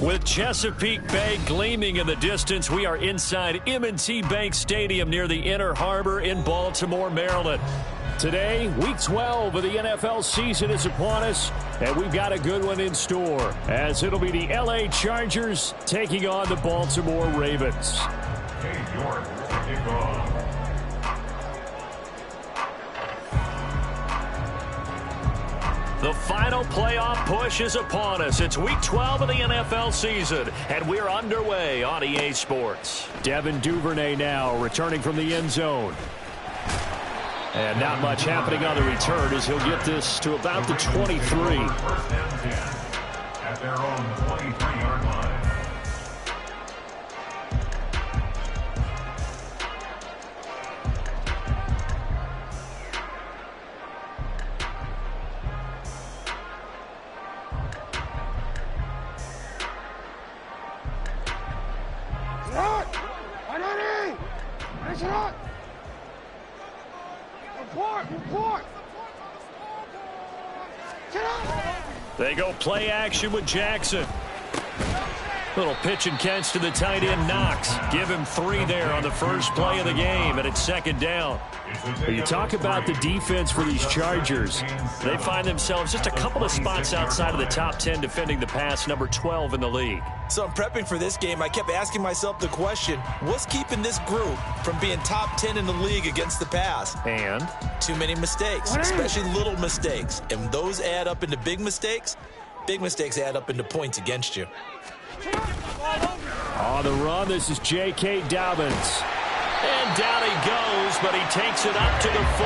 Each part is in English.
With Chesapeake Bay gleaming in the distance, we are inside M&T Bank Stadium near the Inner Harbor in Baltimore, Maryland. Today, Week 12 of the NFL season is upon us, and we've got a good one in store, as it'll be the L.A. Chargers taking on the Baltimore Ravens. The final playoff push is upon us. It's Week 12 of the NFL season, and we're underway on EA Sports. Devin Duvernay now returning from the end zone. And not much happening on the return as he'll get this to about the 23. At their own 23-yard line. They go play action with Jackson. Little pitch and catch to the tight end, Knox. Give him 3 there on the first play of the game, and it's second down. When you talk about the defense for these Chargers, they find themselves just a couple of spots outside of the top 10 defending the pass, number 12 in the league. So I'm prepping for this game. I kept asking myself the question, what's keeping this group from being top 10 in the league against the pass? And? Too many mistakes, especially little mistakes. And those add up into big mistakes. Big mistakes add up into points against you. On the run, this is J.K. Dobbins. And down he goes, but he takes it up to the 40.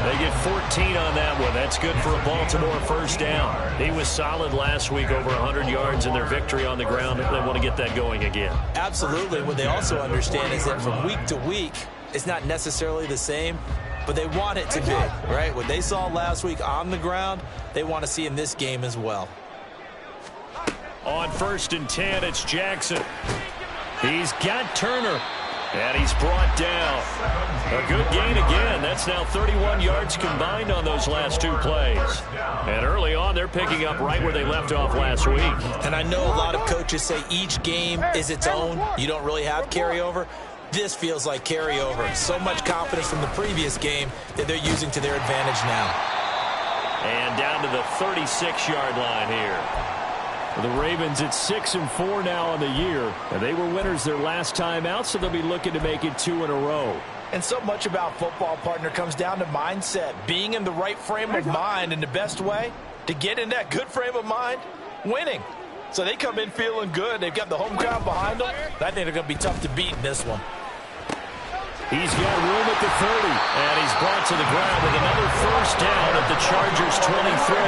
They get 14 on that one. That's good for a Baltimore first down. He was solid last week, over 100 yards in their victory on the ground. They want to get that going again. Absolutely. What they also understand is that from week to week, it's not necessarily the same, but they want it to be, right? What they saw last week on the ground, they want to see in this game as well. On 1st and 10, it's Jackson. He's got Turner. And he's brought down. A good gain again. That's now 31 yards combined on those last 2 plays. And early on, they're picking up right where they left off last week. And I know a lot of coaches say each game is its own. You don't really have carryover. This feels like carryover. So much confidence from the previous game that they're using to their advantage now. And down to the 36-yard line here. The Ravens at 6-4 now on the year, and they were winners their last time out, so they'll be looking to make it 2 in a row. And so much about football, partner, comes down to mindset, being in the right frame of mind, and the best way to get in that good frame of mind, winning. So they come in feeling good. They've got the home crowd behind them. I think they're going to be tough to beat in this one. He's got room at the 30, and he's brought to the ground with another first down at the Chargers' 23.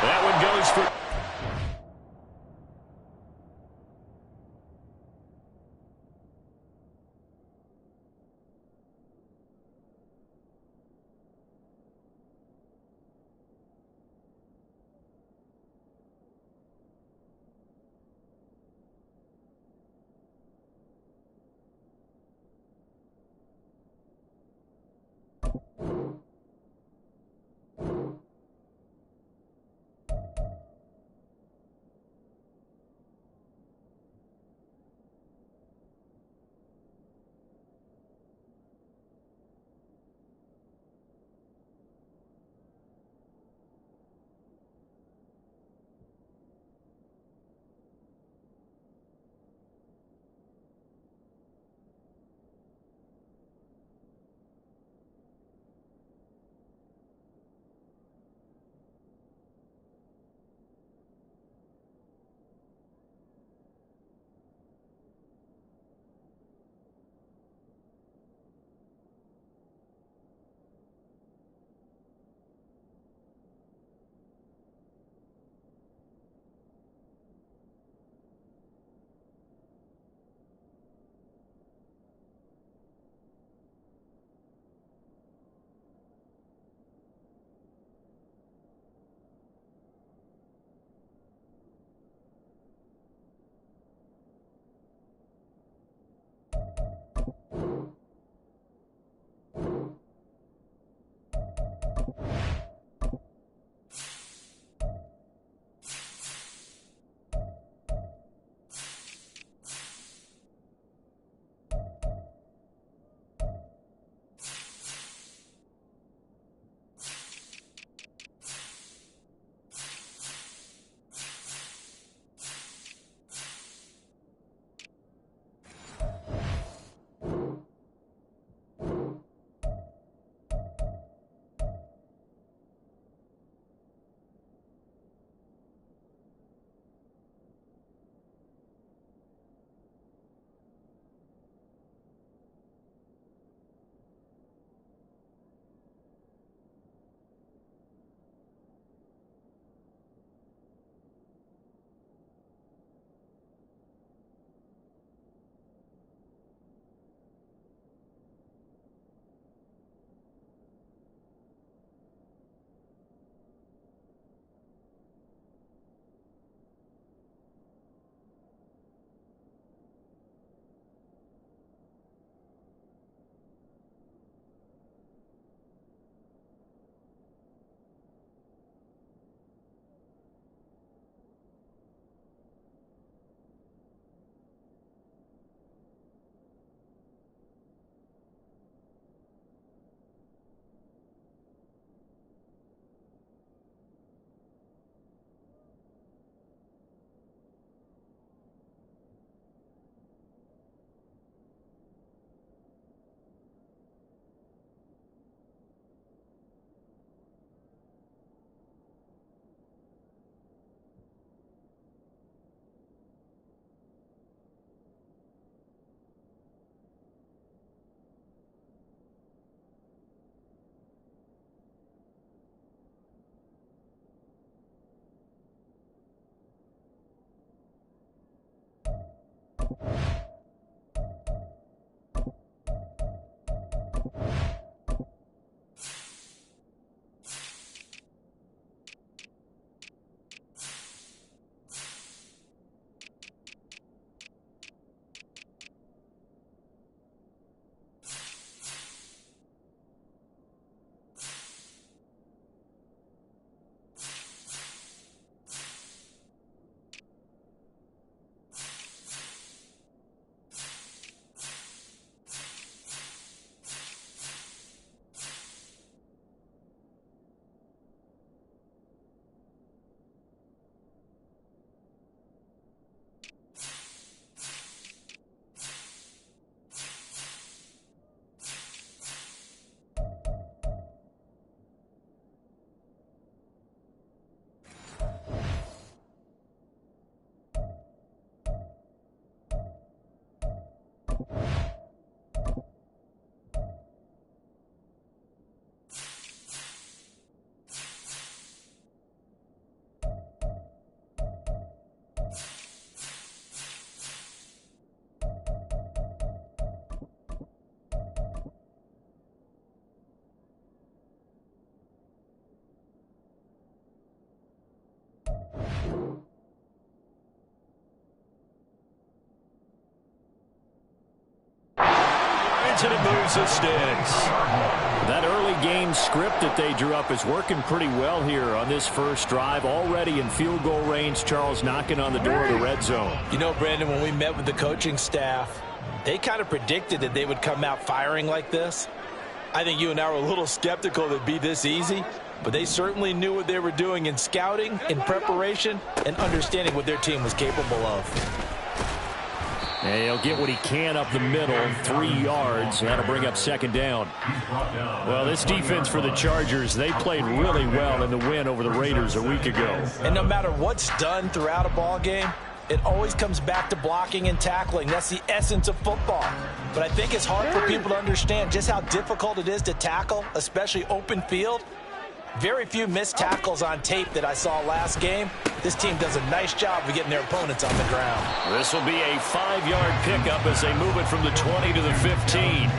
That one goes for... gets it and moves the sticks. That early game script that they drew up is working pretty well here on this first drive. Already in field goal range, Charles knocking on the door of the red zone. You know, Brandon, when we met with the coaching staff, they kind of predicted that they would come out firing like this. I think you and I were a little skeptical that it'd be this easy, but they certainly knew what they were doing in scouting, in preparation, and understanding what their team was capable of. And he'll get what he can up the middle, 3 yards. That'll bring up second down. Well, this defense for the Chargers, they played really well in the win over the Raiders a week ago. And no matter what's done throughout a ball game, it always comes back to blocking and tackling. That's the essence of football. But I think it's hard for people to understand just how difficult it is to tackle, especially open field. Very few missed tackles on tape that I saw last game. This team does a nice job of getting their opponents on the ground. This will be a 5-yard pickup as they move it from the 20 to the 15.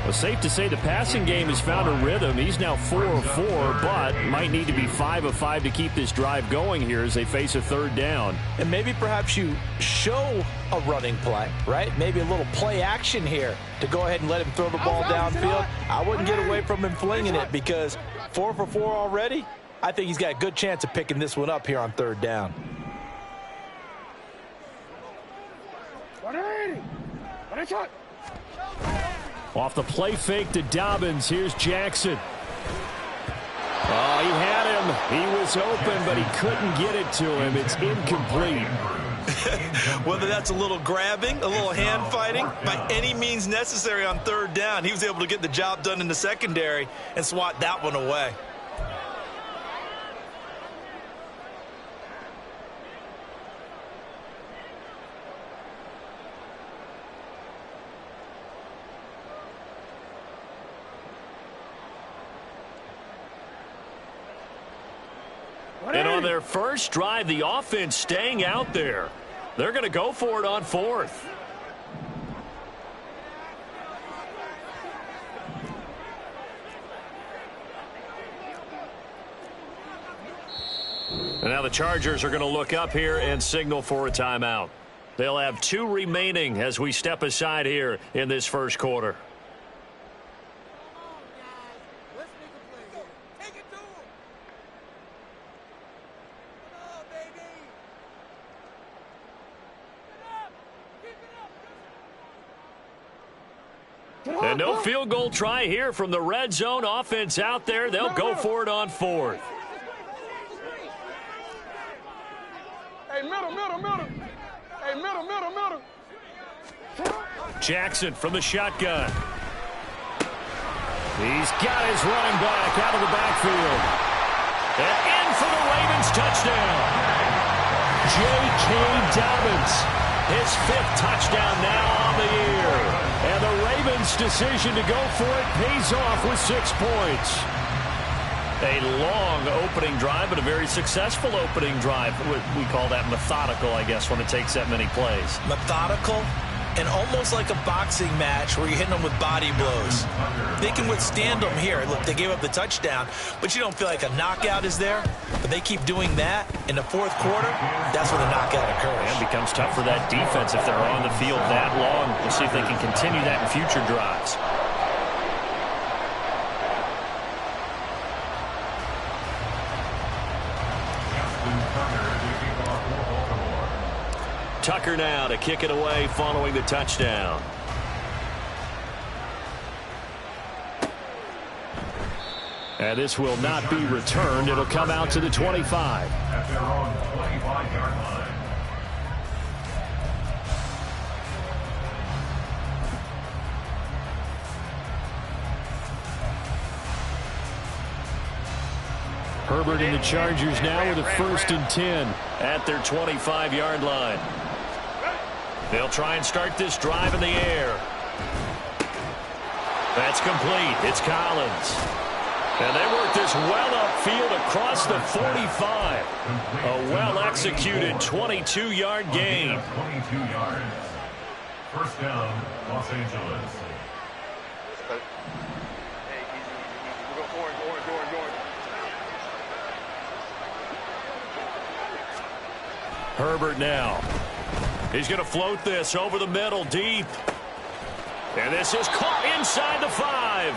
Well, safe to say the passing game has found a rhythm. He's now 4 of 4, but might need to be 5 of 5 to keep this drive going here as they face a third down. And maybe perhaps you show a running play, right? Maybe a little play action here to go ahead and let him throw the ball downfield. I wouldn't get away from him flinging it because 4 for 4 already. I think he's got a good chance of picking this one up here on third down. Off the play fake to Dobbins, here's Jackson. Oh, he had him. He was open, but he couldn't get it to him. It's incomplete. Whether that's a little grabbing, a little hand fighting, by any means necessary on third down, he was able to get the job done in the secondary and swat that one away. And on their first drive, the offense staying out there. They're going to go for it on fourth. And now the Chargers are going to look up here and signal for a timeout. They'll have 2 remaining as we step aside here in this first quarter. And no field goal try here from the red zone. Offense out there. They'll go for it on fourth. Hey, middle. Hey, middle. Jackson from the shotgun. He's got his running back out of the backfield. And in for the Ravens touchdown. J.K. Dobbins, his 5th touchdown now on the year. And the Ravens' decision to go for it pays off with 6 points. A long opening drive, but a very successful opening drive. We call that methodical, I guess, when it takes that many plays. Methodical and almost like a boxing match where you're hitting them with body blows. They can withstand them here. Look, they gave up the touchdown, but you don't feel like a knockout is there. But they keep doing that in the fourth quarter. That's when the knockout occurs. And it becomes tough for that defense if they're on the field that long. We'll see if they can continue that in future drives. Tucker now to kick it away following the touchdown. And this will not be returned. It'll come out to the 25. At their own 25-yard line. Herbert and the Chargers now with a 1st and 10 at their 25-yard line. They'll try and start this drive in the air. That's complete. It's Collins. And they work this well upfield across the 45. A well-executed 22-yard gain. 22 yards. First down, Los Angeles. Herbert now. He's going to float this over the middle deep. And this is caught inside the 5.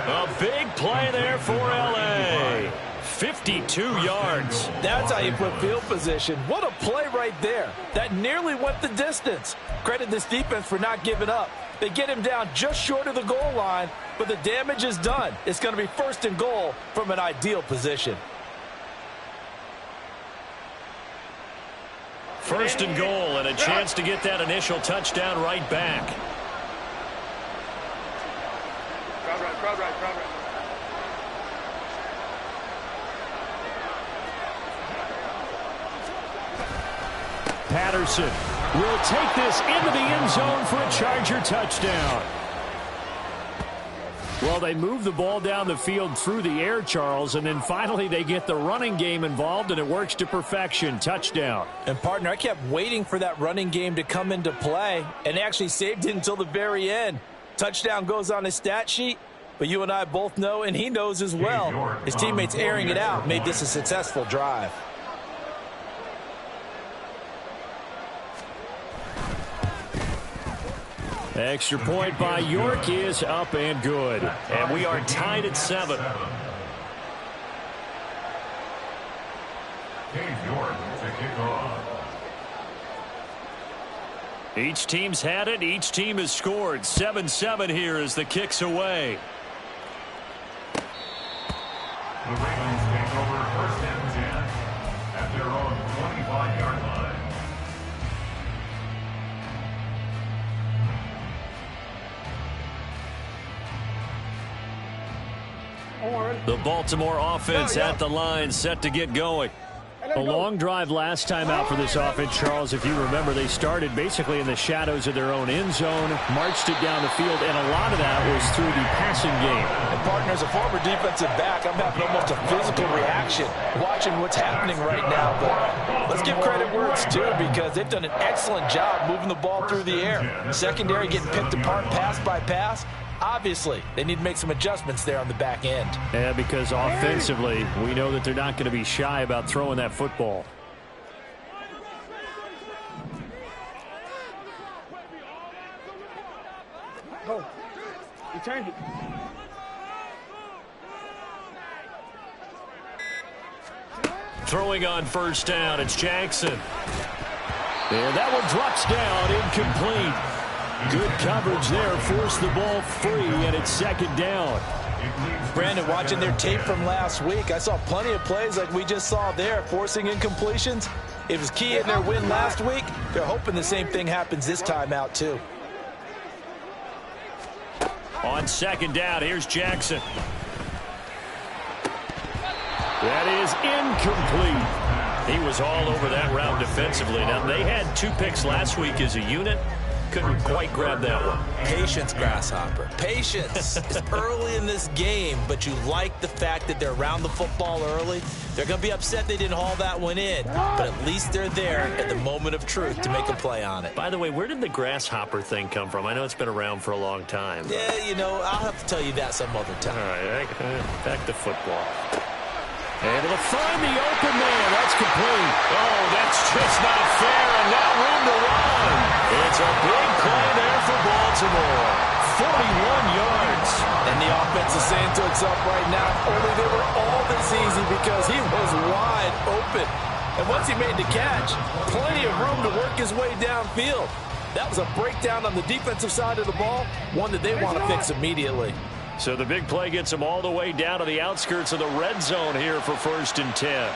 A big play there for L.A. 52 yards. That's how you put field position. What a play right there. That nearly went the distance. Credit this defense for not giving up. They get him down just short of the goal line, but the damage is done. It's going to be 1st and goal from an ideal position. 1st and goal, and a chance to get that initial touchdown right back. Crowd right. Patterson will take this into the end zone for a Charger touchdown. Well, they move the ball down the field through the air, Charles, and then finally they get the running game involved, and it works to perfection. Touchdown. And, partner, I kept waiting for that running game to come into play, and actually saved it until the very end. Touchdown goes on his stat sheet, but you and I both know, and he knows as well, his teammates airing it out made this a successful drive. Extra point by York is up and good. And we are tied at 7. York to kick off. Each team's had it. Each team has scored. 7-7 here as the kick's away. The Ravens take over 1st and 10 at their own 25-yard line. The Baltimore offense at the line, set to get going. A long drive last time out for this offense, Charles. If you remember, they started basically in the shadows of their own end zone, marched it down the field, and a lot of that was through the passing game. And, partner, as a former defensive back, I'm having almost a physical reaction watching what's happening right now. But let's give credit where it's due, because they've done an excellent job moving the ball through the air. Secondary getting picked apart pass by pass. Obviously, they need to make some adjustments there on the back end. Yeah, because offensively, we know that they're not going to be shy about throwing that football. Go. You change it. Throwing on 1st down, it's Jackson. And that one drops down, incomplete. Good coverage there, forced the ball free, and it's 2nd down. Brandon, watching their tape from last week, I saw plenty of plays like we just saw there, forcing incompletions. It was key in their win last week. They're hoping the same thing happens this time out, too. On 2nd down, here's Jackson. That is incomplete. He was all over that route defensively. Now, they had 2 picks last week as a unit. Couldn't quite grab that one. Patience, Grasshopper. Patience. It's early in this game, but you like the fact that they're around the football early. They're going to be upset they didn't haul that one in, but at least they're there at the moment of truth to make a play on it. By the way, where did the grasshopper thing come from? I know it's been around for a long time. Yeah, you know, I'll have to tell you that some other time. All right, back to football. Able to find the open man. That's complete. Oh, that's just not fair, and now room to run. It's a big play there for Baltimore. 41 yards. And the offense is saying to itself right now, only they were all this easy because he was wide open. And once he made the catch, plenty of room to work his way downfield. That was a breakdown on the defensive side of the ball, one that they want to fix immediately. So the big play gets him all the way down to the outskirts of the red zone here for 1st and 10.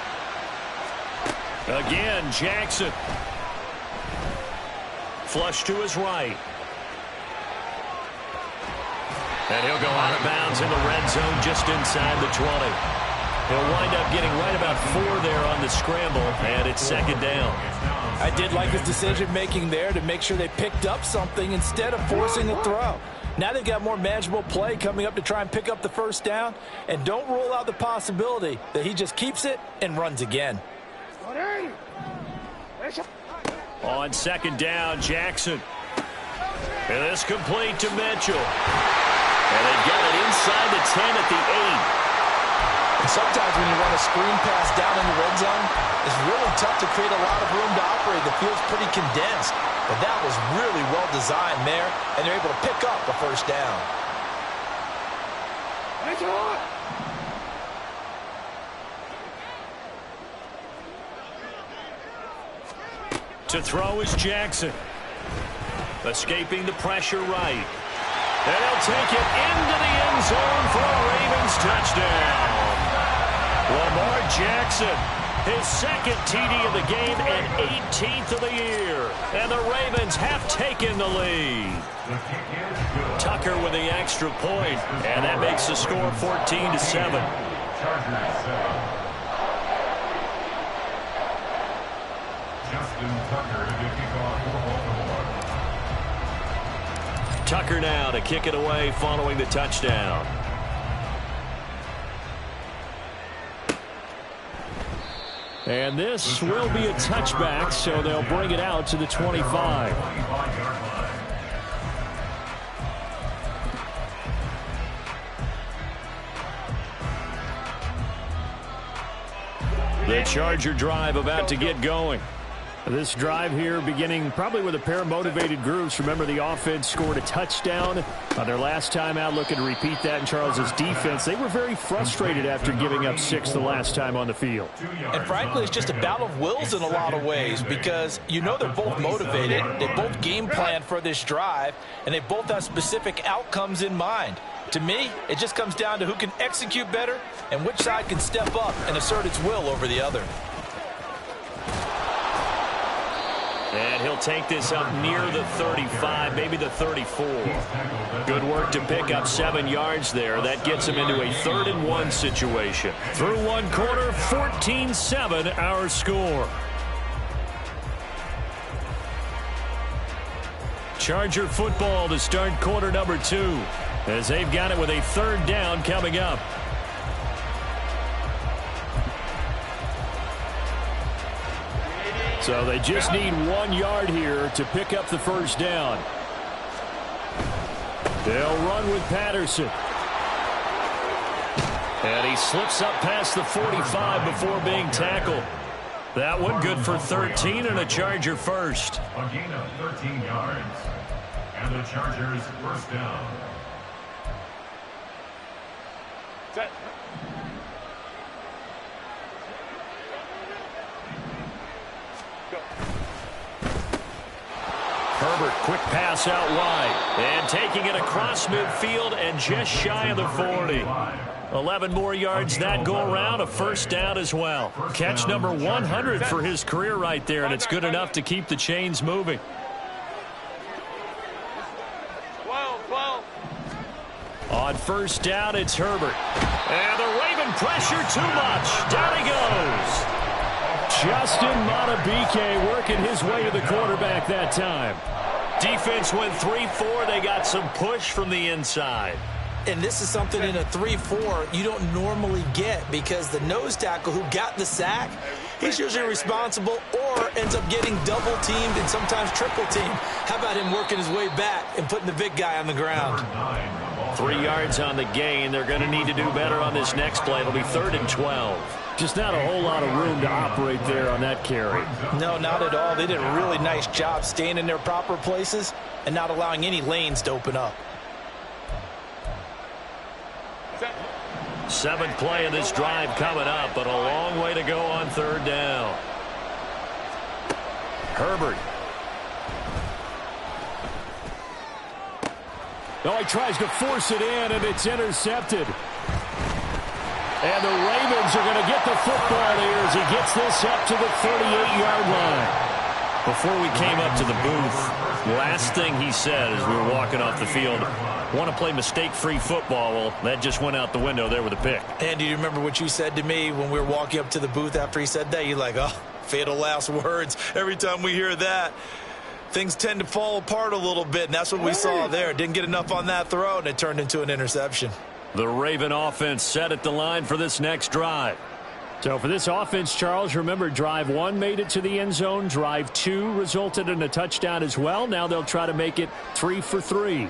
Again, Jackson. Flush to his right. And he'll go out of bounds in the red zone just inside the 20. He'll wind up getting right about 4 there on the scramble, and it's 2nd down. I did like his decision-making there to make sure they picked up something instead of forcing a throw. Now they've got more manageable play coming up to try and pick up the 1st down, and don't rule out the possibility that he just keeps it and runs again. On 2nd down, Jackson. And this complete to Mitchell. And they've got it inside the 10 at the 8. Sometimes when you run a screen pass down in the red zone, it's really tough to create a lot of room to operate. The field's pretty condensed. But that was really well designed there, and they're able to pick up the first down. To throw is Jackson. Escaping the pressure right. And he'll take it into the end zone for a Ravens touchdown. Lamar Jackson, his second TD of the game and 18th of the year. And the Ravens have taken the lead. Tucker with the extra point, and that makes the score 14-7. Tucker now to kick it away following the touchdown. And this will be a touchback, so they'll bring it out to the 25. The Charger drive about to get going. This drive here beginning probably with a pair of motivated groups. Remember, the offense scored a touchdown on their last time out. Looking to repeat that in Charles's defense. They were very frustrated after giving up 6 the last time on the field. And frankly, it's just a battle of wills in a lot of ways because you know they're both motivated. They both game plan for this drive, and they both have specific outcomes in mind. To me, it just comes down to who can execute better and which side can step up and assert its will over the other. And he'll take this up near the 35, maybe the 34. Good work to pick up 7 yards there. That gets him into a 3rd-and-1 situation. Through one quarter, 14-7 our score. Charger football to start quarter number 2 as they've got it with a 3rd down coming up. So they just need 1 yard here to pick up the first down. They'll run with Patterson. And he slips up past the 45 before being tackled. That one good for 13 and a Charger first. A gain of 13 yards. And the Chargers first down. Set. Herbert, quick pass out wide. And taking it across midfield and just shy of the 40. 11 more yards that go around, a first down as well. Catch number 100 for his career right there, and it's good enough to keep the chains moving. 12. On first down, it's Herbert. And the Raven pressure too much. Down he goes. Justin Madubuike working his way to the quarterback that time. Defense went 3-4. They got some push from the inside. And this is something in a 3-4 you don't normally get because the nose tackle who got the sack, he's usually responsible or ends up getting double teamed and sometimes triple teamed. How about him working his way back and putting the big guy on the ground? 3 yards on the gain. They're going to need to do better on this next play. It'll be 3rd and 12. Just not a whole lot of room to operate there on that carry. No, not at all. They did a really nice job staying in their proper places and not allowing any lanes to open up. 7th play of this drive coming up, but a long way to go on 3rd down. Herbert. Oh, he tries to force it in, and it's intercepted. And the Ravens are going to get the football here as he gets this up to the 38-yard line. Before we came up to the booth, last thing he said as we were walking off the field, want to play mistake-free football. Well, that just went out the window there with a pick. And do you remember what you said to me when we were walking up to the booth after he said that? You're like, oh, fatal last words. Every time we hear that, things tend to fall apart a little bit, and that's what we saw there. Didn't get enough on that throw, and it turned into an interception. The Raven offense set at the line for this next drive. So for this offense, Charles, remember, drive 1 made it to the end zone. Drive 2 resulted in a touchdown as well. Now they'll try to make it 3 for 3.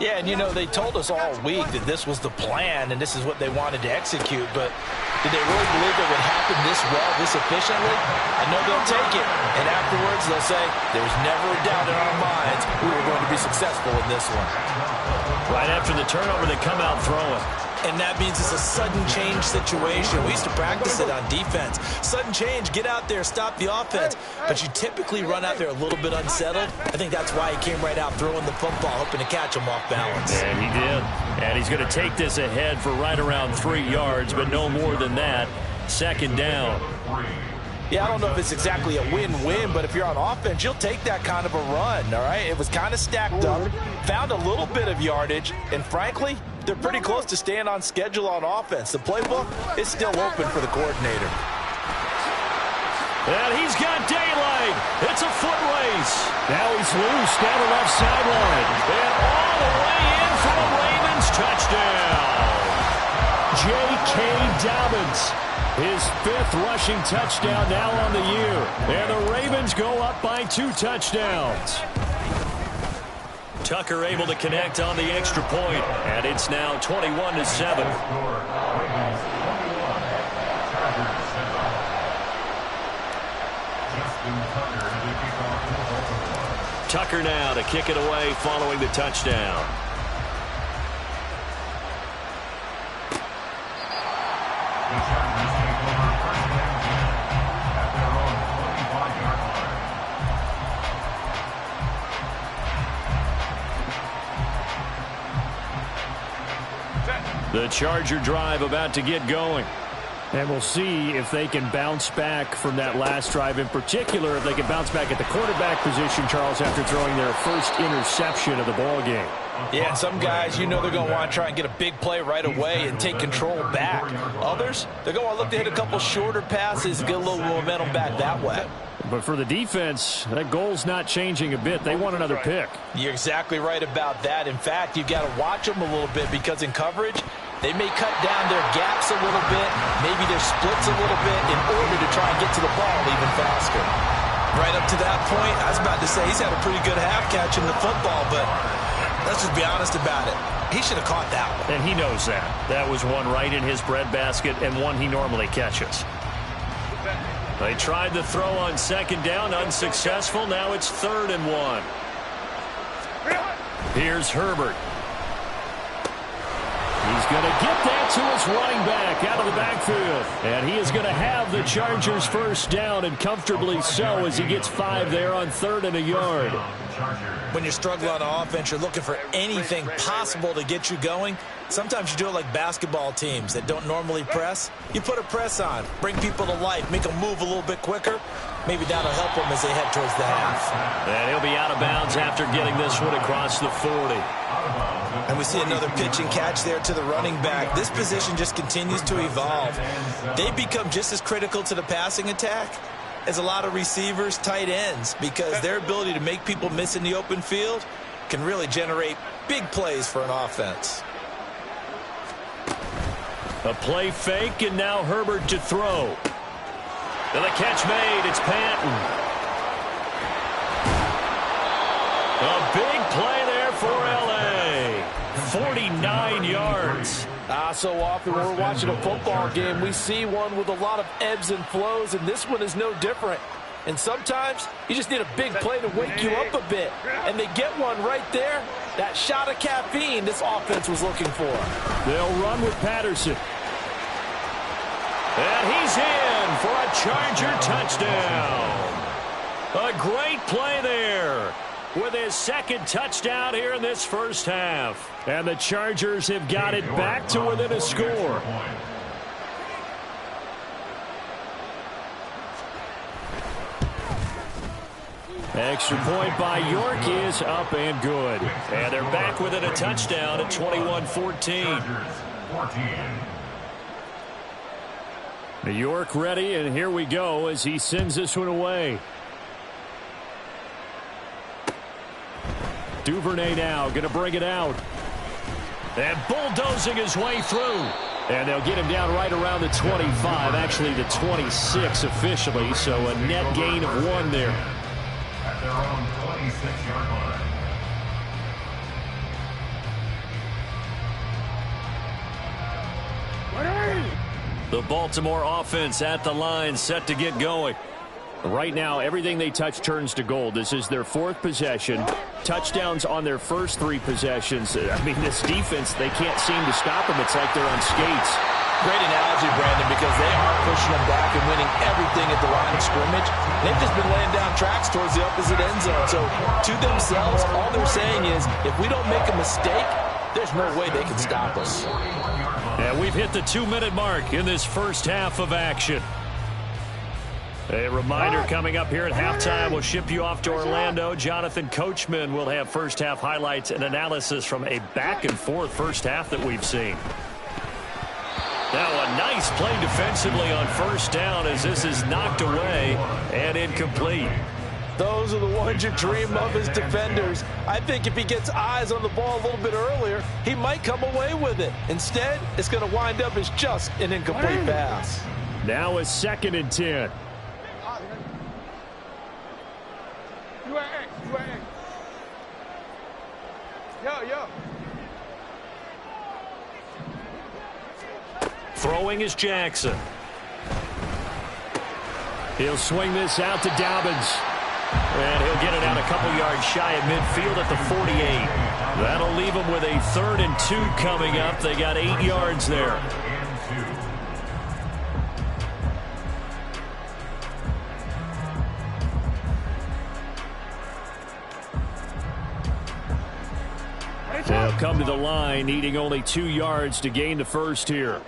Yeah, and you know, they told us all week that this was the plan and this is what they wanted to execute, but did they really believe it would happen this well, this efficiently? I know they'll take it, and afterwards they'll say, there's never a doubt in our minds we were going to be successful in this one. Right after the turnover, they come out throwing. And that means it's a sudden change situation. We used to practice it on defense. Sudden change, get out there, stop the offense. But you typically run out there a little bit unsettled. I think that's why he came right out throwing the football, hoping to catch him off balance. And he did. And he's going to take this ahead for right around 3 yards, but no more than that. Second down. Yeah, I don't know if it's exactly a win-win, but if you're on offense, you'll take that kind of a run, all right? It was kind of stacked up, found a little bit of yardage, and frankly, they're pretty close to staying on schedule on offense. The playbook is still open for the coordinator. And he's got daylight. It's a foot race. Now he's loose down the left sideline. And all the way in for the Ravens touchdown. J.K. Dobbins. His 5th rushing touchdown now on the year. And the Ravens go up by 2 touchdowns. Tucker able to connect on the extra point, and it's now 21-7. Tucker now to kick it away following the touchdown. The Charger drive about to get going. And we'll see if they can bounce back from that last drive, in particular if they can bounce back at the quarterback position, Charles, after throwing their first interception of the ball game. Yeah, and some guys, you know, they're going to want to try and get a big play right away and take control back. Others, they're going to look to hit a couple shorter passes and get a little momentum back that way. But for the defense, that goal's not changing a bit. They want another pick. You're exactly right about that. In fact, you've got to watch them a little bit because in coverage, they may cut down their gaps a little bit, maybe their splits a little bit in order to try and get to the ball even faster. Right up to that point, I was about to say he's had a pretty good half catching the football, but let's just be honest about it. He should have caught that one. And he knows that. That was one right in his breadbasket and one he normally catches. They tried to throw on second down, unsuccessful. Now it's 3rd and 1. Here's Herbert. He's going to get that to his running back out of the backfield. And he is going to have the Chargers first down, and comfortably so, as he gets 5 there on 3rd and a yard. When you're struggling on offense, you're looking for anything possible to get you going. Sometimes you do it like basketball teams that don't normally press. You put a press on, bring people to life, make them move a little bit quicker. Maybe that'll help them as they head towards the half. And he'll be out of bounds after getting this one across the 40. And we see another pitch and catch there to the running back. This position just continues to evolve. They become just as critical to the passing attack as a lot of receivers, tight ends, because their ability to make people miss in the open field can really generate big plays for an offense. A play fake, and now Herbert to throw. And the catch made. It's Patton. A big play there for L.A. 49 yards. So often when we're watching a football game, we see one with a lot of ebbs and flows, and this one is no different. And sometimes you just need a big play to wake you up a bit. And they get one right there. That shot of caffeine this offense was looking for. They'll run with Patterson. And he's in for a Charger touchdown. A great play there with his 2nd touchdown here in this first half. And the Chargers have got it back to within a score. Extra point by York is up and good. And they're back within a touchdown at 21-14. New York ready, and here we go as he sends this one away. Duvernay now going to bring it out. And bulldozing his way through. And they'll get him down right around the 25, actually the 26 officially, so a net gain of 1 there. At their own 26-yard line. The Baltimore offense at the line, set to get going. Right now, everything they touch turns to gold. This is their 4th possession. Touchdowns on their first 3 possessions. I mean, this defense, they can't seem to stop them. It's like they're on skates. Great analogy, Brandon, because they are pushing them back and winning everything at the line of scrimmage. They've just been laying down tracks towards the opposite end zone. So, to themselves, all they're saying is, if we don't make a mistake, there's no way they can stop us. And we've hit the 2-minute mark in this first half of action. A reminder coming up here at halftime. We'll ship you off to Orlando. Jonathan Coachman will have first half highlights and analysis from a back-and-forth first half that we've seen. Now a nice play defensively on first down as this is knocked away and incomplete. Those are the ones you dream of as defenders. I think if he gets eyes on the ball a little bit earlier, he might come away with it. Instead, it's going to wind up as just an incomplete pass. Now a 2nd and 10. Yo. Throwing is Jackson. He'll swing this out to Dobbins. And he'll get it out a couple yards shy of midfield at the 48. That'll leave them with a 3rd and 2 coming up. They got 8 yards there. They'll come to the line, needing only 2 yards to gain the first here.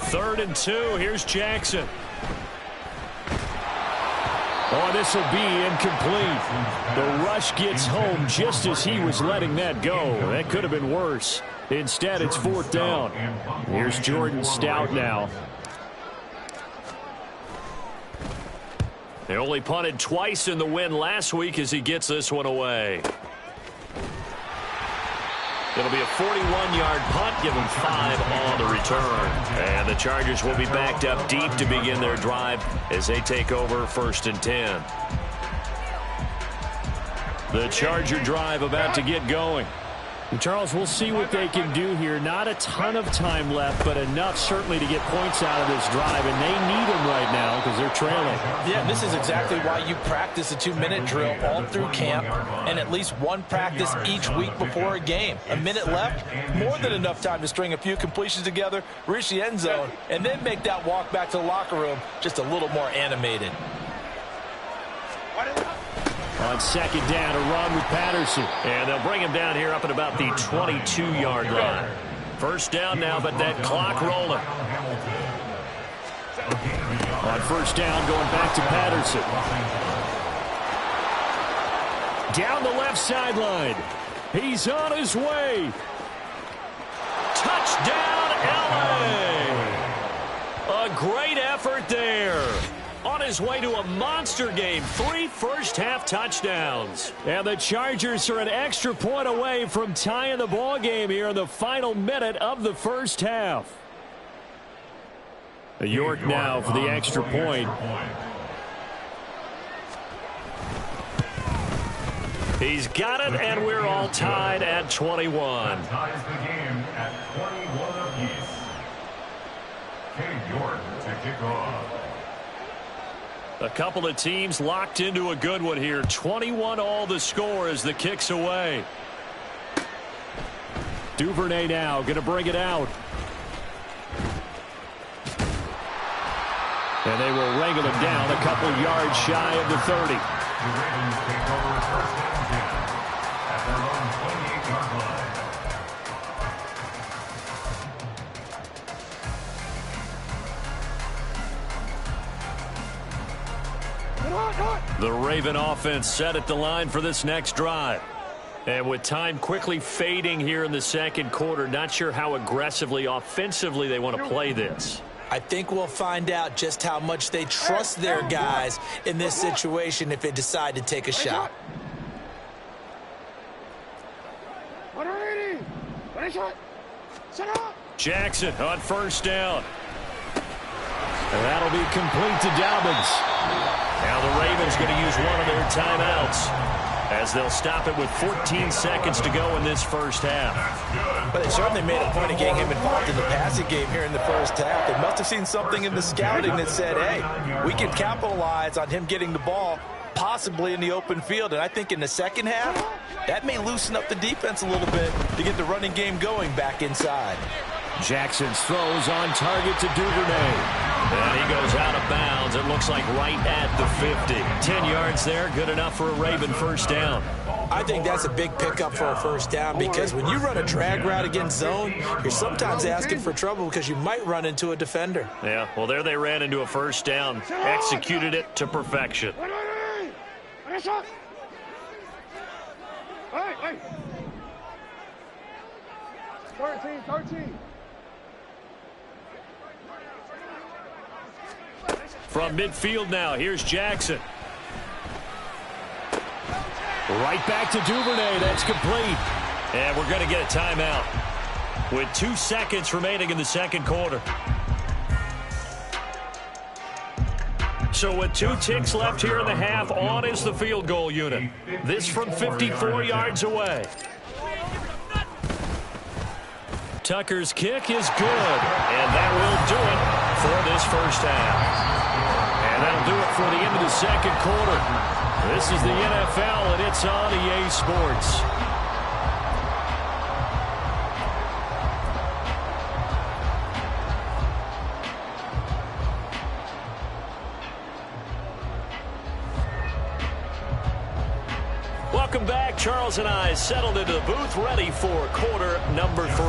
Third and 2. Here's Jackson. Oh, this will be incomplete. The rush gets home just as he was letting that go. That could have been worse. Instead, it's 4th down. Here's Jordan Stout now. They only punted twice in the win last week as he gets this one away. It'll be a 41-yard punt, give him 5 on the return. And the Chargers will be backed up deep to begin their drive as they take over 1st and 10. The Charger drive about to get going. And Charles, we'll see what they can do here. Not a ton of time left, but enough certainly to get points out of this drive. And they need them right now because they're trailing. Yeah, this is exactly why you practice a 2-minute drill all through camp and at least one practice each week before a game. A minute left, more than enough time to string a few completions together, reach the end zone, and then make that walk back to the locker room just a little more animated. On 2nd down, a run with Patterson. And they'll bring him down here up at about the 22-yard line. First down now, but that clock rolling. On first down, going back to Patterson. Down the left sideline. He's on his way. Touchdown, LA! A great effort there. On his way to a monster game, 3 first-half touchdowns. And the Chargers are an extra point away from tying the ball game here in the final minute of the first half. York now for the extra point. He's got it, and we're all tied at 21. Ties the game at 21 apiece. Kenny York to kick off. A couple of teams locked into a good one here. 21 all the score as the kick's away. Duvernay now going to bring it out. And they will wrangle him down a couple yards shy of the 30. The Ravens take over 1st and 10 at their own 28-yard line. The Raven offense set at the line for this next drive. And with time quickly fading here in the second quarter, not sure how aggressively, offensively they want to play this. I think we'll find out just how much they trust their guys in this situation if they decide to take a shot. Jackson on first down. And that'll be complete to Dobbins. Now the Ravens going to use one of their timeouts. as they'll stop it with 14 seconds to go in this first half. But they certainly made a point of getting him involved in the passing game here in the first half. They must have seen something in the scouting that said, hey, we can capitalize on him getting the ball possibly in the open field. And I think in the second half, that may loosen up the defense a little bit to get the running game going back inside. Jackson's throws on target to Duvernay. And he goes out of bounds. It looks like right at the 50. 10 yards there, good enough for a Raven first down. I think that's a big pickup for a first down because when you run a drag route against zone, you're sometimes asking for trouble because you might run into a defender. Yeah, well, there they ran into a first down. Executed it to perfection. 13. From midfield now, here's Jackson. Right back to Duvernay. That's complete. And we're going to get a timeout with 2 seconds remaining in the second quarter. So with 2 ticks left here in the half, on is the field goal unit. This from 54 yards away. Tucker's kick is good, and that will do it for this first half. And that'll do it for the end of the second quarter. This is the NFL, and it's on EA Sports. Welcome back. Charles and I settled into the booth, ready for quarter number 3.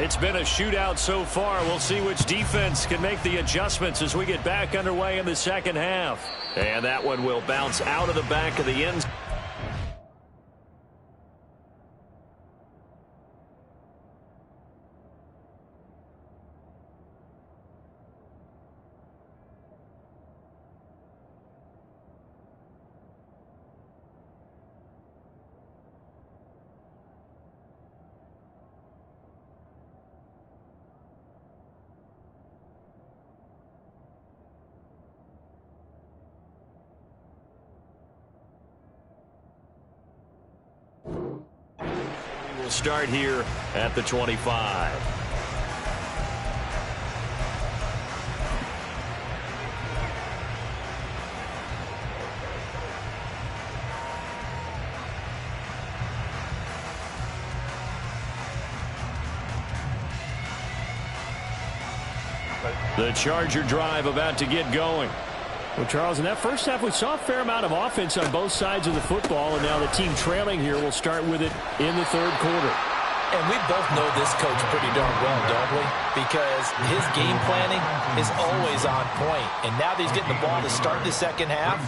It's been a shootout so far. We'll see which defense can make the adjustments as we get back underway in the second half. And that one will bounce out of the back of the end zone. Start here at the 25. The Charger drive about to get going. Well, Charles, in that first half, we saw a fair amount of offense on both sides of the football, and now the team trailing here will start with it in the third quarter. And we both know this coach pretty darn well, don't we? Because his game planning is always on point. And now that he's getting the ball to start the second half,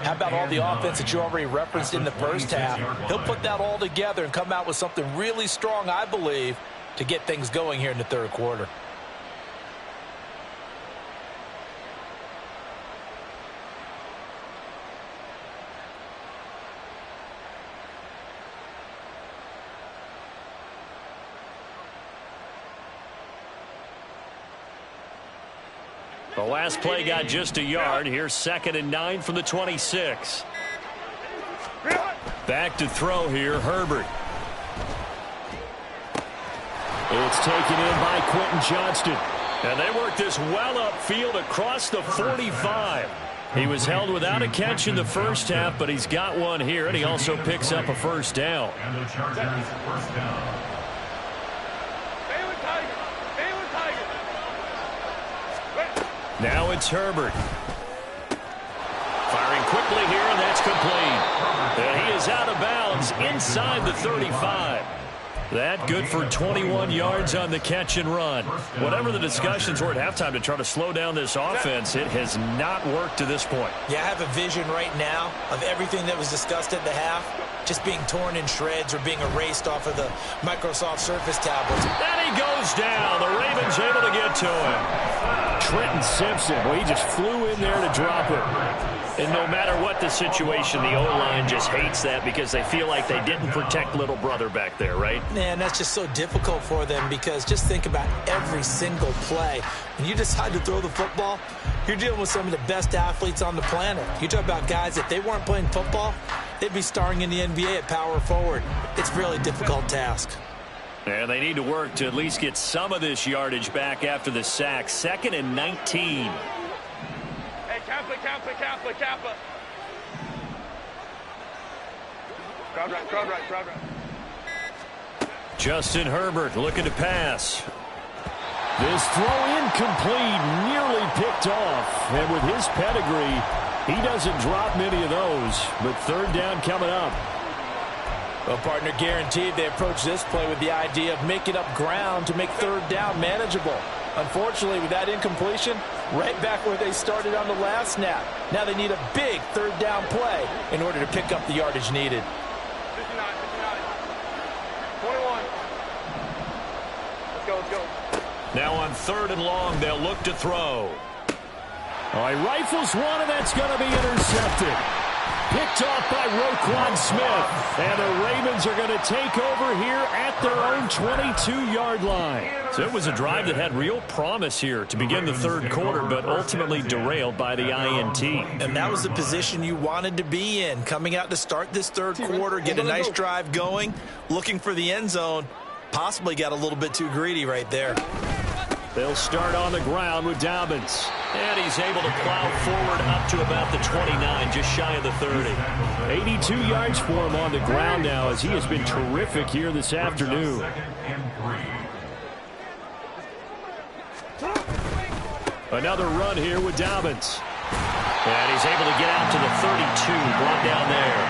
how about all the offense that you already referenced in the first half? He'll put that all together and come out with something really strong, I believe, to get things going here in the third quarter. The last play got just a yard. Here's 2nd and 9 from the 26. Back to throw here, Herbert. It's taken in by Quentin Johnston. And they work this well upfield across the 45. He was held without a catch in the first half, but he's got one here, and he also picks up a first down. And the Chargers first down. Now it's Herbert. Firing quickly here, and that's complete. And he is out of bounds inside the 35. That good for 21 yards on the catch and run. Whatever the discussions were at halftime to try to slow down this offense, it has not worked to this point. Yeah, I have a vision right now of everything that was discussed at the half just being torn in shreds or being erased off of the Microsoft Surface tablets. And he goes down. The Ravens able to get to him. Trenton Simpson, well, he just flew in there to drop it. And no matter what the situation, the O-line just hates that because they feel like they didn't protect little brother back there, right? Man, that's just so difficult for them because just think about every single play. When you decide to throw the football, you're dealing with some of the best athletes on the planet. You talk about guys, if they weren't playing football, they'd be starring in the NBA at power forward. It's a really difficult task. And they need to work to at least get some of this yardage back after the sack. 2nd and 19. Kappa. Crowd right. Justin Herbert looking to pass. This throw incomplete, nearly picked off. And with his pedigree, he doesn't drop many of those. But 3rd down coming up. Well, partner, guaranteed they approach this play with the idea of making up ground to make 3rd down manageable. Unfortunately, with that incompletion, right back where they started on the last snap. Now they need a big 3rd down play in order to pick up the yardage needed. 59. 21. Let's go. Now on 3rd and long, they'll look to throw. All right, rifles one, and that's going to be intercepted. Picked off by Roquan Smith. And the Ravens are going to take over here at their own 22-yard line. So it was a drive that had real promise here to begin the 3rd quarter, but ultimately derailed by the INT. And that was the position you wanted to be in. Coming out to start this 3rd quarter, get a nice drive going, looking for the end zone. Possibly got a little bit too greedy right there. They'll start on the ground with Dobbins. And he's able to plow forward up to about the 29, just shy of the 30. 82 yards for him on the ground now as he has been terrific here this afternoon. Another run here with Dobbins. And he's able to get out to the 32, brought down there.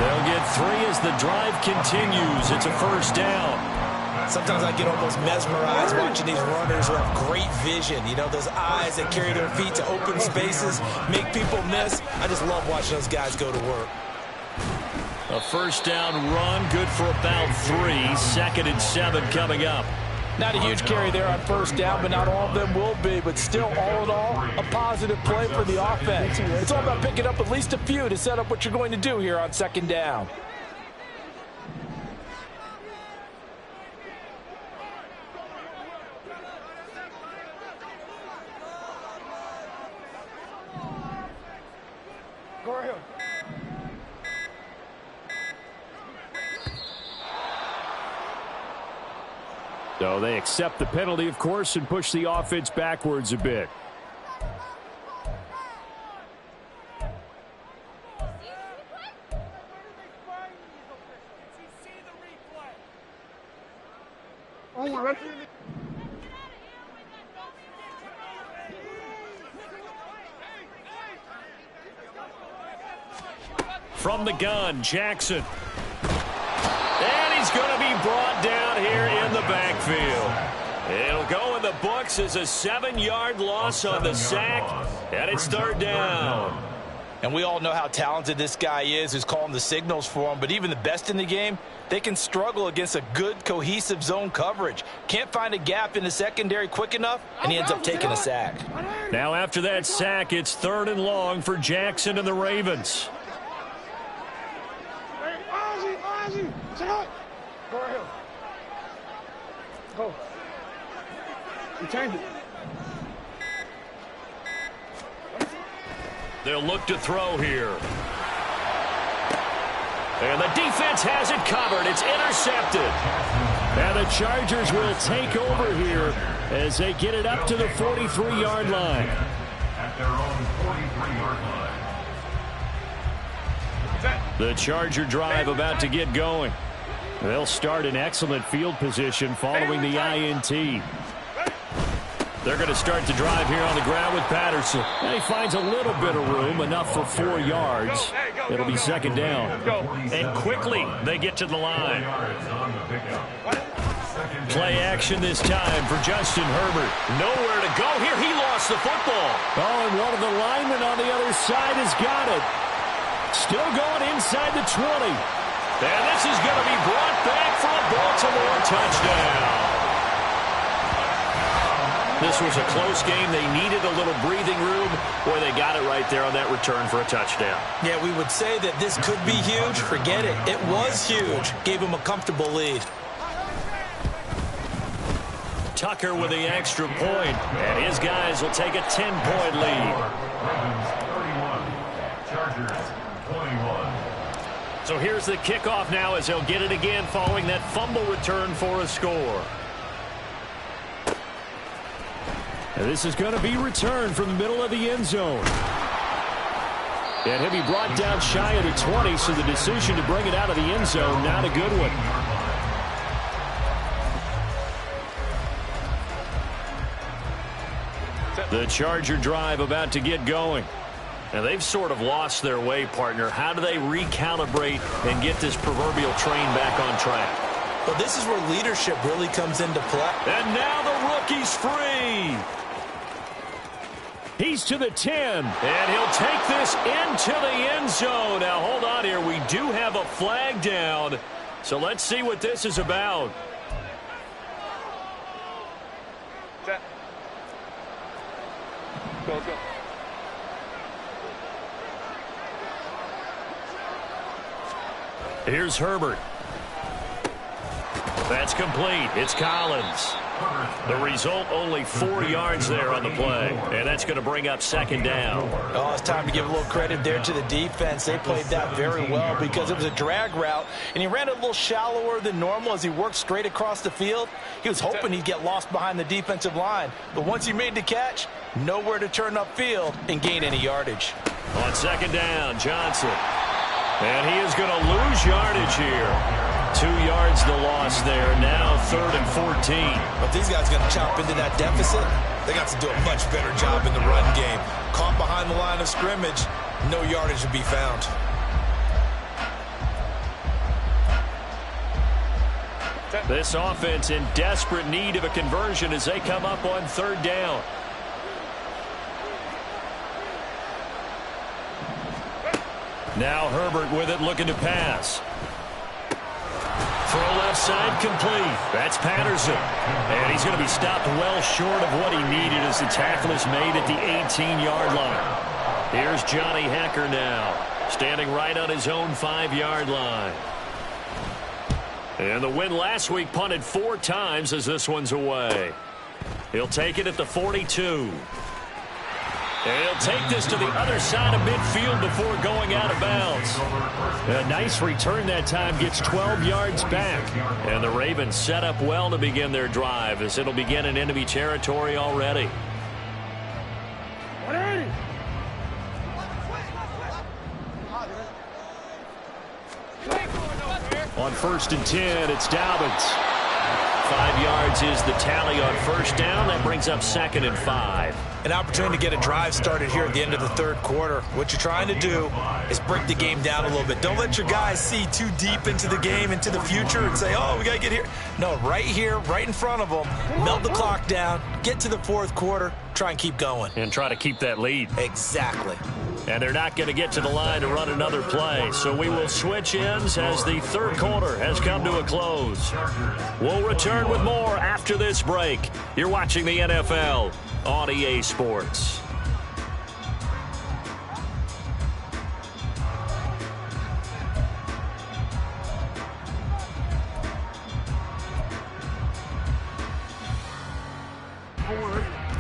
They'll get 3 as the drive continues. It's a 1st down. Sometimes I get almost mesmerized watching these runners who have great vision. You know, those eyes that carry their feet to open spaces, make people miss. I just love watching those guys go to work. A 1st down run, good for about 3. 2nd and 7 coming up. Not a huge carry there on 1st down, but not all of them will be. But still, all in all, a positive play for the offense. It's all about picking up at least a few to set up what you're going to do here on 2nd down. So they accept the penalty, of course, and push the offense backwards a bit. From the gun, Jackson. And he's going to be brought down here in the backfield. It'll go in the books as a 7-yard loss on the sack, and it's 3rd down. And we all know how talented this guy is who's calling the signals for him, but even the best in the game, they can struggle against a good, cohesive zone coverage. Can't find a gap in the secondary quick enough, and he ends up taking a sack. Now after that sack, it's 3rd and long for Jackson and the Ravens. Go. You change it. They'll look to throw here. And the defense has it covered. It's intercepted. And the Chargers will take over here as they get it up to the 43-yard line. At their own 43-yard line. The Charger drive about to get going. They'll start in excellent field position following the INT. They're going to start the drive here on the ground with Patterson. And he finds a little bit of room, enough for 4 yards. It'll be 2nd down. And quickly they get to the line. Play action this time for Justin Herbert. Nowhere to go here. He lost the football. Oh, and one of the linemen on the other side has got it. Still going inside the 20. And this is going to be brought back for a Baltimore touchdown. This was a close game. They needed a little breathing room. Boy, they got it right there on that return for a touchdown. Yeah, we would say that this could be huge. Forget it. It was huge. Gave them a comfortable lead. Tucker with the extra point, and his guys will take a 10-point lead. So here's the kickoff now as they'll get it again following that fumble return for a score. And this is going to be returned from the middle of the end zone. And he'll be brought down shy of the 20, so the decision to bring it out of the end zone, not a good one. The Charger drive about to get going. And they've sort of lost their way, partner. How do they recalibrate and get this proverbial train back on track? Well, this is where leadership really comes into play. And now the rookie's free. He's to the 10. And he'll take this into the end zone. Now, hold on here. We do have a flag down. So let's see what this is about. Set. Go, go. Here's Herbert. That's complete. It's Collins. The result, only 4 yards there on the play. And that's going to bring up second down. Oh, it's time to give a little credit there to the defense. They played that very well because it was a drag route, and he ran a little shallower than normal as he worked straight across the field. He was hoping he'd get lost behind the defensive line. But once he made the catch, nowhere to turn upfield and gain any yardage. On second down, Johnson. And he is going to lose yardage here. 2 yards the loss there. Now 3rd and 14. But these guys are going to chop into that deficit. They got to do a much better job in the run game. Caught behind the line of scrimmage, no yardage to be found. This offense in desperate need of a conversion as they come up on 3rd down. Now Herbert with it, looking to pass. Throw left side complete. That's Patterson. And he's going to be stopped well short of what he needed as the tackle is made at the 18-yard line. Here's Johnny Hecker now, standing right on his own 5-yard line. And the win last week punted 4 times as this one's away. He'll take it at the 42. And he'll take this to the other side of midfield before going out of bounds. A nice return that time, gets 12 yards back. And the Ravens set up well to begin their drive as it'll begin in enemy territory already. On 1st and 10, it's Dobbins. 5 yards is the tally on 1st down. That brings up 2nd and 5. An opportunity to get a drive started here at the end of the 3rd quarter. What you're trying to do is break the game down a little bit. Don't let your guys see too deep into the game, into the future, and say, oh, we got to get here. No, right here, right in front of them. Melt the clock down, get to the 4th quarter, try and keep going. And try to keep that lead. Exactly. And they're not going to get to the line to run another play. So we will switch ends as the 3rd quarter has come to a close. We'll return with more after this break. You're watching the NFL on EA Sports.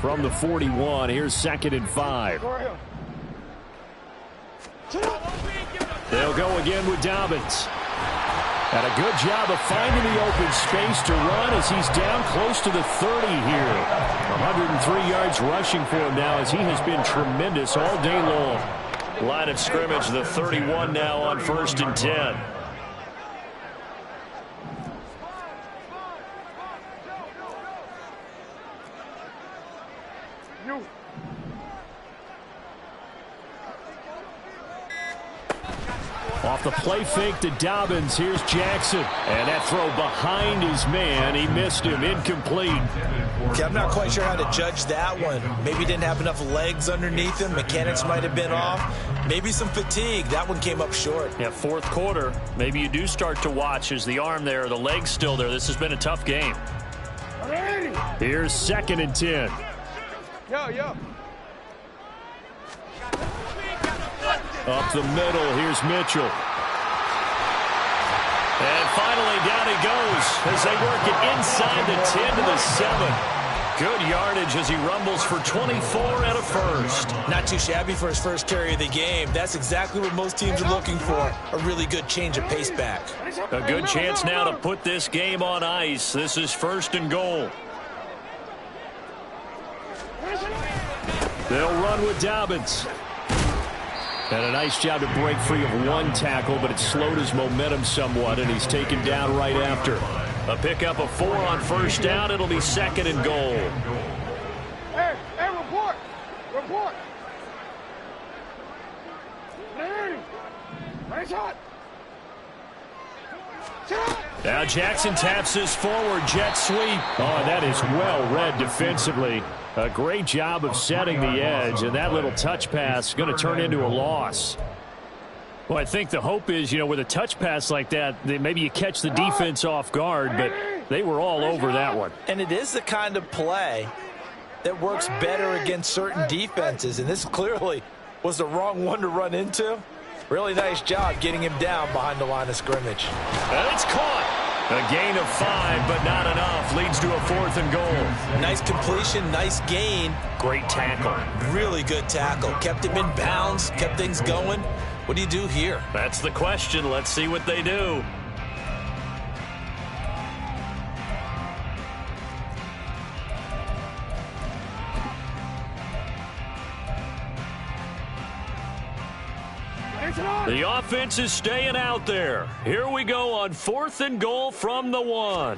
From the 41, here's 2nd and 5. They'll go again with Dobbins. And a good job of finding the open space to run as he's down close to the 30 here. 103 yards rushing for him now as he has been tremendous all day long. Line of scrimmage, the 31 now on 1st and 10. Off the play fake to Dobbins, here's Jackson. And that throw behind his man, he missed him, incomplete. Okay, I'm not quite sure how to judge that one. Maybe he didn't have enough legs underneath him. Mechanics might have been off. Maybe some fatigue. That one came up short. Yeah, 4th quarter. Maybe you do start to watch as the arm there, the leg's still there. This has been a tough game. Here's 2nd and 10. Yo. Up the middle, here's Mitchell. And finally down he goes as they work it inside the 10 to the 7. Good yardage as he rumbles for 24 and a first. Not too shabby for his first carry of the game. That's exactly what most teams are looking for. A really good change of pace back. A good chance now to put this game on ice. This is 1st and goal. They'll run with Dobbins. And a nice job to break free of one tackle, but it slowed his momentum somewhat, and he's taken down right after. A pickup of 4 on 1st down. It'll be 2nd and goal. Hey, report. Hey, nice hot. Now Jackson taps this forward jet sweep. Oh, that is well read defensively. A great job of setting the edge, and that little touch pass is going to turn into a loss. Well, I think the hope is, with a touch pass like that, maybe you catch the defense off guard, but they were all over that one. And it is the kind of play that works better against certain defenses, and this clearly was the wrong one to run into. Really nice job getting him down behind the line of scrimmage. And it's caught. A gain of 5, but not enough. Leads to a 4th and goal. Nice completion, nice gain. Great tackle. Really good tackle. Kept him in bounds, kept things going. What do you do here? That's the question. Let's see what they do. The offense is staying out there. Here we go on 4th and goal from the 1.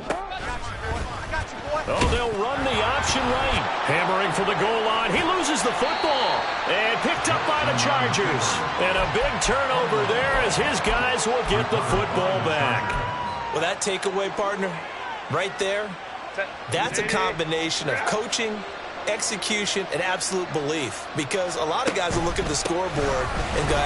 Oh, they'll run the option right. Hammering for the goal line. He loses the football. And picked up by the Chargers. And a big turnover there as his guys will get the football back. Well, that takeaway, partner, right there, that's a combination of coaching, execution, and absolute belief. Because a lot of guys will look at the scoreboard and go,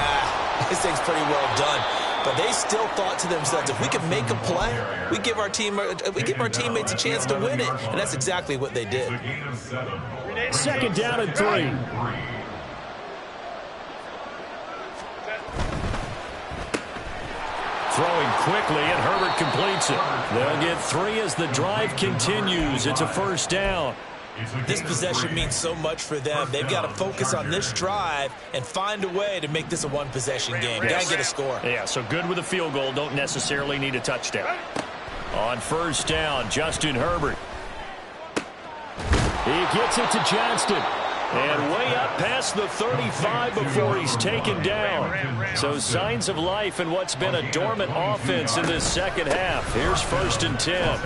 this thing's pretty well done. But they still thought to themselves, if we can make a play, we give our teammates a chance to win it. And that's exactly what they did. 2nd down and 3. Throwing quickly, and Herbert completes it. They'll get 3 as the drive continues. It's a 1st down. This possession means so much for them. They've got to focus on this drive and find a way to make this a one-possession game. Got to get a score. Yeah, so good with a field goal. Don't necessarily need a touchdown. On 1st down, Justin Herbert. He gets it to Johnston. And way up past the 35 before he's taken down. So signs of life in what's been a dormant offense in this second half. Here's 1st and 10.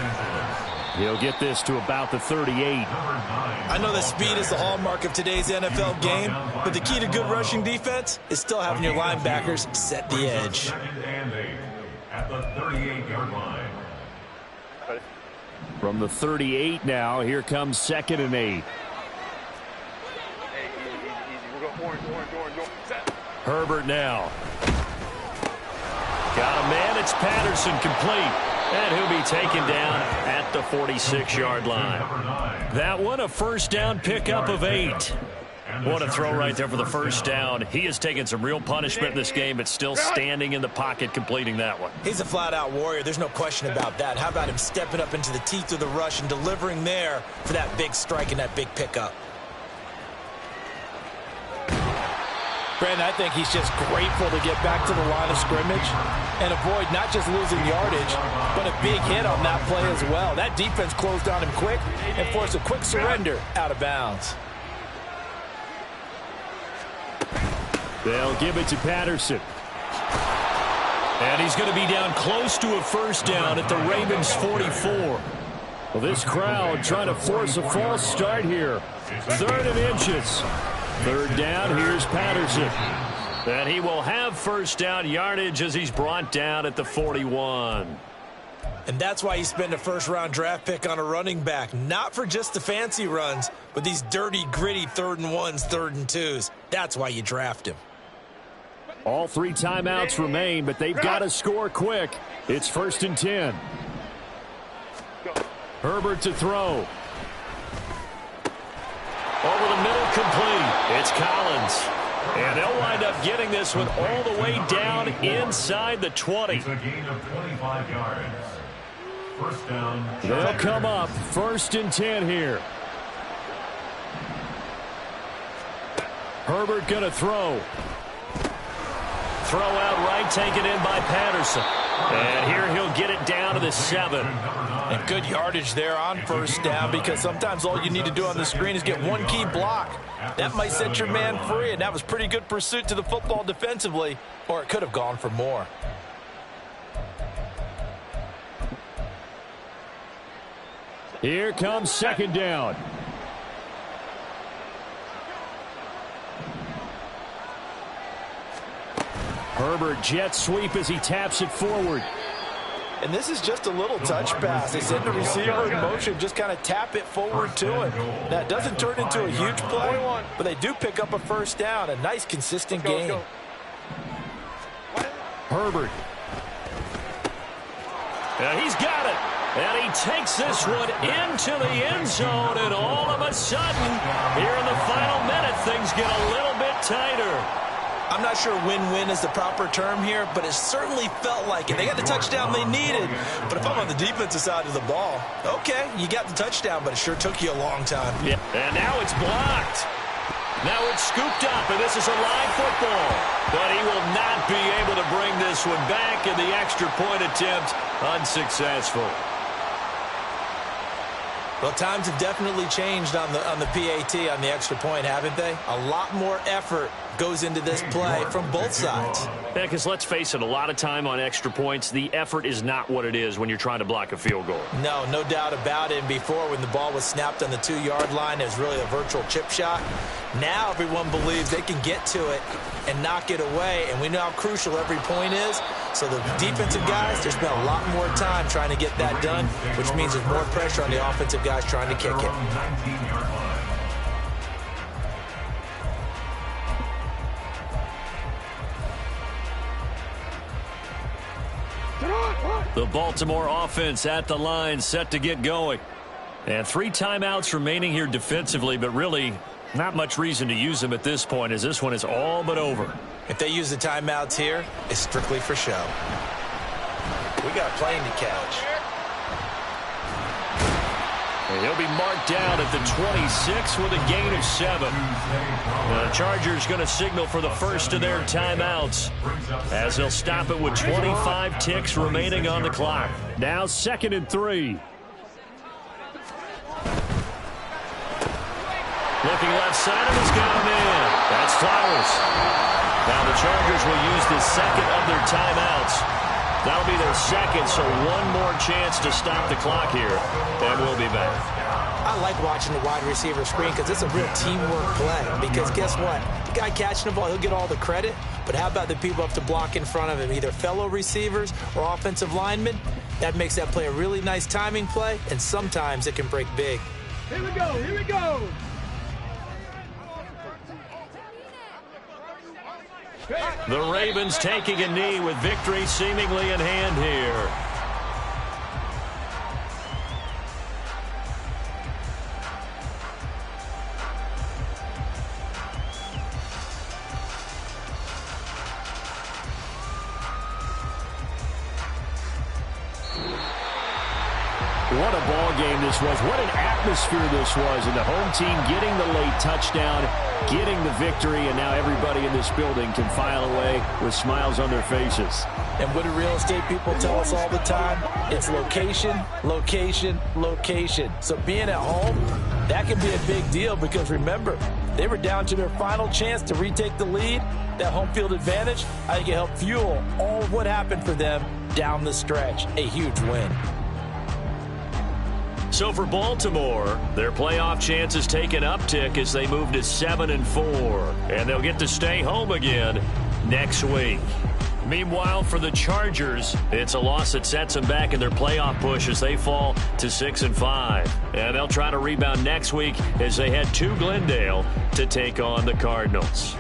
He'll get this to about the 38. I know that speed is the hallmark of today's NFL game, but the key to good rushing defense is still having your linebackers set the edge. At the 38-yard line. From the 38 now, here comes 2nd and 8. Herbert now. Got a man. It's Patterson complete. And he'll be taken down at the 46-yard line. That one, a 1st down pickup of 8. What a throw right there for the 1st down. He has taken some real punishment in this game, but still standing in the pocket completing that one. He's a flat-out warrior. There's no question about that. How about him stepping up into the teeth of the rush and delivering there for that big strike and that big pickup? Brandon, I think he's just grateful to get back to the line of scrimmage and avoid not just losing yardage, but a big hit on that play as well. That defense closed on him quick and forced a quick surrender out of bounds. They'll give it to Patterson. And he's going to be down close to a 1st down at the Ravens' 44. Well, this crowd trying to force a false start here. 3rd and inches. 3rd down, here's Patterson. And he will have 1st down yardage as he's brought down at the 41. And that's why you spend a 1st-round draft pick on a running back. Not for just the fancy runs, but these dirty, gritty 3rd and 1s, 3rd and 2s. That's why you draft him. All 3 timeouts remain, but they've got to score quick. It's 1st and 10. Herbert to throw. Over the middle, complete. It's Collins. And they'll wind up getting this one all the way down inside the 20. It's a gain of 25 yards. First down. They'll come up 1st and 10 here. Herbert going to throw. Throw out right, taken in by Patterson. And here he'll get it down to the 7. And good yardage there on 1st down, because sometimes all you need to do on the screen is get one key block. That might set your man free, and that was pretty good pursuit to the football defensively, or it could have gone for more. Here comes 2nd down. Herbert jet sweep as he taps it forward. And this is just a little touch pass. They send the receiver in motion, just kind of tap it forward to him. That doesn't turn into a huge play, but they do pick up a 1st down. A nice, consistent gain. Herbert. And he's got it. And he takes this one into the end zone. And all of a sudden, here in the final minute, things get a little bit tighter. I'm not sure win-win is the proper term here, but it certainly felt like it. They got the touchdown they needed. But if I'm on the defensive side of the ball, okay, you got the touchdown, but it sure took you a long time. Yeah. And now it's blocked. Now it's scooped up, and this is a live football. But he will not be able to bring this one back, and the extra point attempt unsuccessful. Well, times have definitely changed on the PAT, on the extra point, haven't they? A lot more effort goes into this play from both sides. Yeah, because let's face it, a lot of time on extra points, the effort is not what it is when you're trying to block a field goal. No doubt about it. And before, when the ball was snapped on the 2-yard line, it was really a virtual chip shot. Now everyone believes they can get to it and knock it away, and we know how crucial every point is. So the defensive guys, there's been a lot more time trying to get that done, which means there's more pressure on the offensive guys trying to kick it. The Baltimore offense at the line, set to get going. And 3 timeouts remaining here defensively, but really not much reason to use them at this point, as this one is all but over. If they use the timeouts here, it's strictly for show. We got a plane to catch. And he'll be marked down at the 26 with a gain of 7. The Chargers going to signal for the first of their timeouts, as they'll stop it with 25 ticks remaining on the clock. Now 2nd and 3. Looking left side, and he's got him in. That's Flowers. Now the Chargers will use the 2nd of their timeouts. That'll be their 2nd, so one more chance to stop the clock here, and we'll be back. I like watching the wide receiver screen because it's a real teamwork play. Because guess what? The guy catching the ball, he'll get all the credit, but how about the people up to block in front of him, either fellow receivers or offensive linemen? That makes that play a really nice timing play, and sometimes it can break big. Here we go, here we go. The Ravens taking a knee with victory seemingly in hand here. What a ball game this was. What an atmosphere this was. And the home team getting the late touchdown, getting the victory, and now everybody in this building can file away with smiles on their faces. And what do real estate people tell us all the time? It's location, location, location. So being at home, that can be a big deal because remember, they were down to their final chance to retake the lead. That home field advantage, I think it helped fuel all of what happened for them down the stretch. A huge win. So for Baltimore, their playoff chances take an uptick as they move to 7-4, and they'll get to stay home again next week. Meanwhile, for the Chargers, it's a loss that sets them back in their playoff push as they fall to 6-5. And they'll try to rebound next week as they head to Glendale to take on the Cardinals.